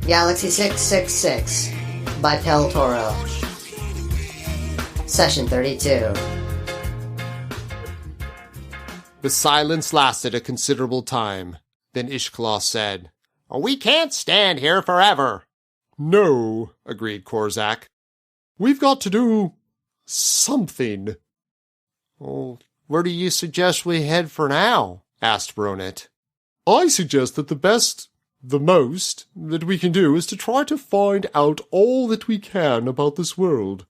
Galaxy 666 by Pel Toro. Session 32. The silence lasted a considerable time. Then Ishkla said, "We can't stand here forever." "No," agreed Korzak. "We've got to do something." "Well, where do you suggest we head for now?" asked Bronet. "I suggest that the most that we can do is to try to find out all that we can about this world.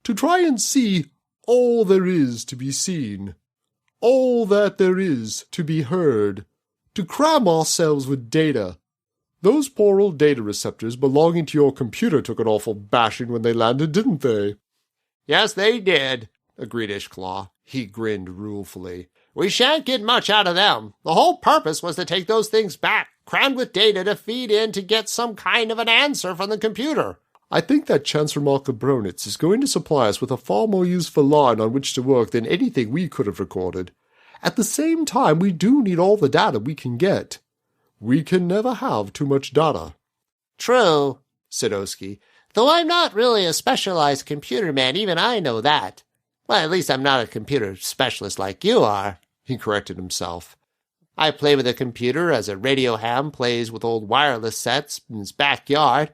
To try and see all there is to be seen. All that there is to be heard. To cram ourselves with data. Those poor old data receptors belonging to your computer took an awful bashing when they landed, didn't they?" "Yes, they did," agreed Ishkla. He grinned ruefully. "We shan't get much out of them. The whole purpose was to take those things back, crammed with data to feed in to get some kind of an answer from the computer." "I think that chance remark of Bronitz is going to supply us with a far more useful line on which to work than anything we could have recorded. At the same time, we do need all the data we can get. We can never have too much data." "True," said Oski. "Though I'm not really a specialized computer man, even I know that. Well, at least I'm not a computer specialist like you are," he corrected himself. "I play with a computer as a radio ham plays with old wireless sets in his backyard,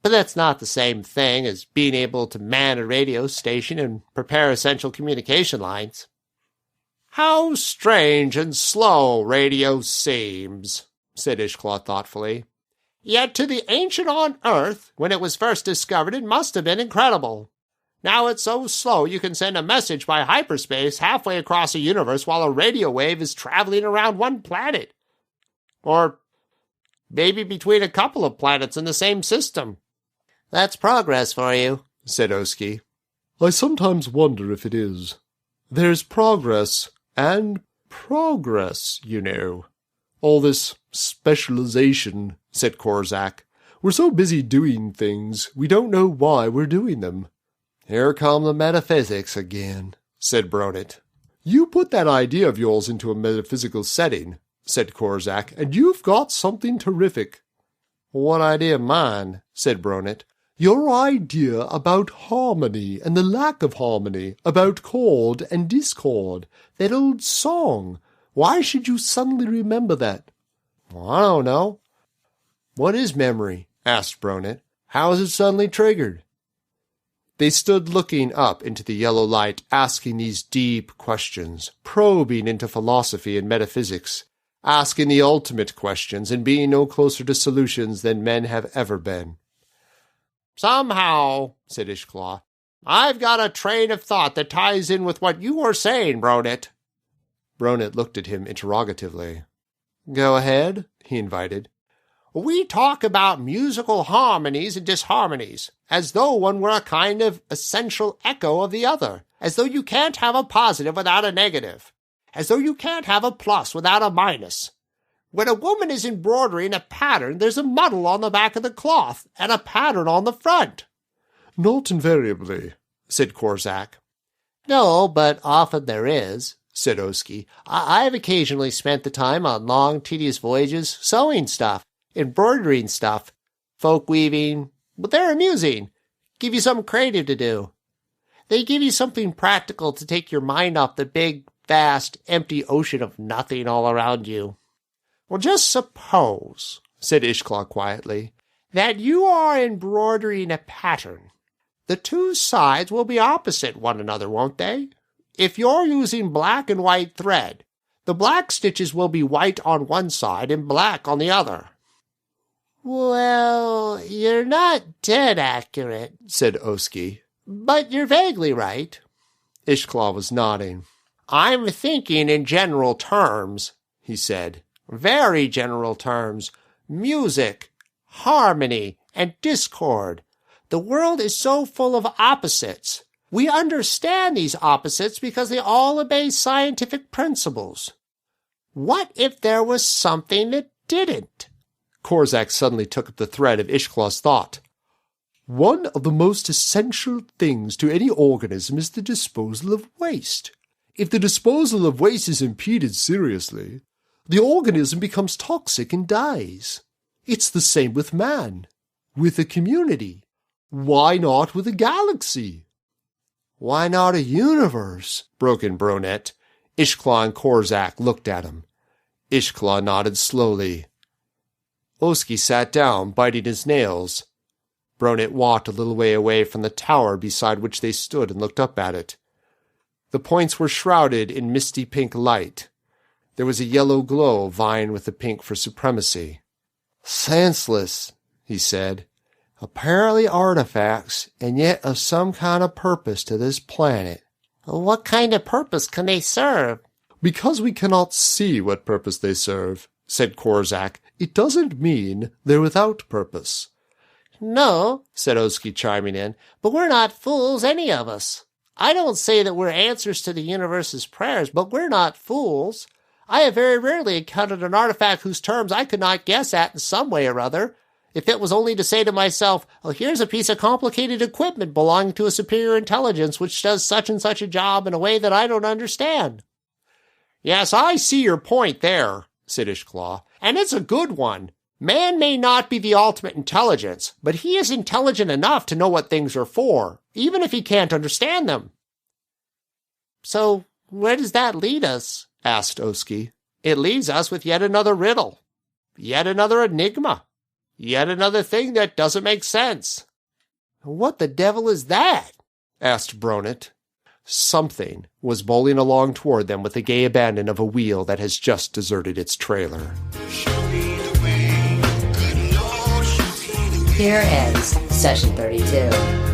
but that's not the same thing as being able to man a radio station and prepare essential communication lines." "How strange and slow radio seems," said Ishkla thoughtfully. "Yet to the ancient on Earth, when it was first discovered, it must have been incredible. Now it's so slow you can send a message by hyperspace halfway across a universe while a radio wave is traveling around one planet. Or maybe between a couple of planets in the same system." "That's progress for you," said Oski. "I sometimes wonder if it is. There's progress and progress, you know. All this specialization," said Korzak. "We're so busy doing things, we don't know why we're doing them." "Here come the metaphysics again," said Bronet. "You put that idea of yours into a metaphysical setting," said Korzak, "and you've got something terrific." "What idea of mine?" said Bronet. "Your idea about harmony and the lack of harmony, about chord and discord, that old song. Why should you suddenly remember that?" "Well, I don't know." "What is memory?" asked Bronet. "How is it suddenly triggered?" They stood looking up into the yellow light, asking these deep questions, probing into philosophy and metaphysics, asking the ultimate questions and being no closer to solutions than men have ever been. "Somehow," said Ishkla, "I've got a train of thought that ties in with what you were saying, Bronet." Bronet looked at him interrogatively. "Go ahead," he invited. "We talk about musical harmonies and disharmonies, as though one were a kind of essential echo of the other, as though you can't have a positive without a negative, as though you can't have a plus without a minus. When a woman is embroidering a pattern, there's a muddle on the back of the cloth and a pattern on the front." "Not invariably," said Korzak. "No, but often there is," said Oski. "I've occasionally spent the time on long, tedious voyages sewing stuff, embroidering stuff, folk weaving, but they're amusing. Give you something creative to do. They give you something practical to take your mind off the big, vast, empty ocean of nothing all around you." "Well, just suppose," said Ishkla quietly, "that you are embroidering a pattern. The two sides will be opposite one another, won't they? If you're using black and white thread, the black stitches will be white on one side and black on the other." "Well, you're not dead accurate," said Oski, "but you're vaguely right." Ishkla was nodding. "I'm thinking in general terms," he said. "Very general terms. Music, harmony, and discord. The world is so full of opposites. We understand these opposites because they all obey scientific principles. What if there was something that didn't?" Korzak suddenly took up the thread of Ishkla's thought. "One of the most essential things to any organism is the disposal of waste. If the disposal of waste is impeded seriously, the organism becomes toxic and dies. It's the same with man. With a community. Why not with a galaxy? Why not a universe? Broke in Bronett. Ishklaw and Korzak looked at him. Ishklaw nodded slowly. Oski sat down, biting his nails. Bronett walked a little way away from the tower beside which they stood and looked up at it. The points were shrouded in misty pink light. There was a yellow glow vying with the pink for supremacy. Senseless, he said. Apparently artifacts, and yet of some kind of purpose to this planet. What kind of purpose can they serve? Because we cannot see what purpose they serve, said Korzak, it doesn't mean they're without purpose. No, said Oski, chiming in, but we're not fools, any of us. I don't say that we're answers to the universe's prayers, but we're not fools. I have very rarely encountered an artifact whose terms I could not guess at in some way or other, if it was only to say to myself, oh, here's a piece of complicated equipment belonging to a superior intelligence which does such and such a job in a way that I don't understand. Yes, I see your point there, said Ishklaw, and it's a good one. Man may not be the ultimate intelligence, but he is intelligent enough to know what things are for, even if he can't understand them. So where does that lead us? Asked Oski. It leaves us with yet another riddle, yet another enigma, yet another thing that doesn't make sense. What the devil is that? Asked Bronett. Something was bowling along toward them with the gay abandon of a wheel that has just deserted its trailer. Here ends Session 32.